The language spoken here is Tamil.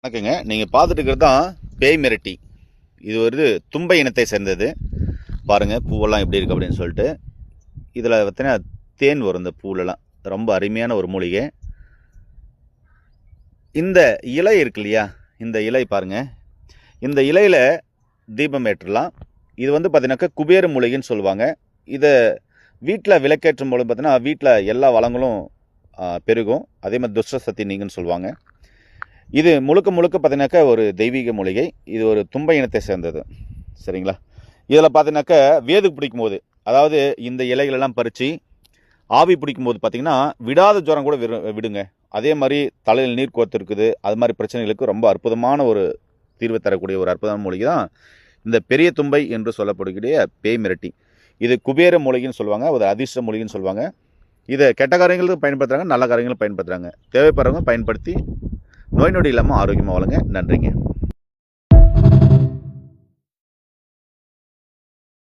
வணக்கங்க. நீங்கள் பார்த்துட்டு இருக்கிறது தான் பேய் மிரட்டி. இது ஒரு தும்பை இனத்தை சேர்ந்தது. பாருங்கள் பூவெல்லாம் எப்படி இருக்குது அப்படின்னு சொல்லிட்டு. இதில் பார்த்தீங்கன்னா தேன் வரும் இந்த பூவிலலாம். ரொம்ப அருமையான ஒரு மூலிகை. இந்த இலை இருக்கு இல்லையா, இந்த இலை பாருங்கள். இந்த இலையில் தீபம் ஏற்றலாம். இது வந்து பார்த்தீங்கன்னாக்கா குபேர மூலிகைன்னு சொல்லுவாங்க. இதை வீட்டில் விளக்கேற்றும் போது பார்த்தீங்கன்னா வீட்டில் எல்லா வளங்களும் பெருகும். அதே மாதிரி துஷ்ட சக்தி நீங்குன்னு சொல்லுவாங்க. இது முழுக்க பார்த்தீங்கன்னாக்கா ஒரு தெய்வீக மூலிகை. இது ஒரு தும்பை இனத்தை சேர்ந்தது. சரிங்களா? இதில் பார்த்தீங்கன்னாக்கா வேது பிடிக்கும் போது, அதாவது இந்த இலைகளெல்லாம் பறித்து ஆவி பிடிக்கும் போது பார்த்தீங்கன்னா விடாத ஜுரம் கூட விடுங்க. அதே மாதிரி தலையில் நீர் கோர்த்து இருக்குது, அது மாதிரி பிரச்சனைகளுக்கு ரொம்ப அற்புதமான ஒரு தீர்வு தரக்கூடிய ஒரு அற்புதமான மூலிகை தான் இந்த பெரிய தும்பை என்று சொல்லப்படக்கூடிய பேய் மிரட்டி. இது குபேர மூலிகைன்னு சொல்லுவாங்க, ஒரு அதிர்ஷ்ட மூலிகைன்னு சொல்லுவாங்க. இதை கெட்ட காரியங்களுக்கும் பயன்படுத்துகிறாங்க, நல்ல காரியங்களும் பயன்படுத்துகிறாங்க. தேவைப்படுறவங்க பயன்படுத்தி நோய் நொடி இல்லாமல் ஆரோக்கியமாக வாழுங்க. நன்றிங்க.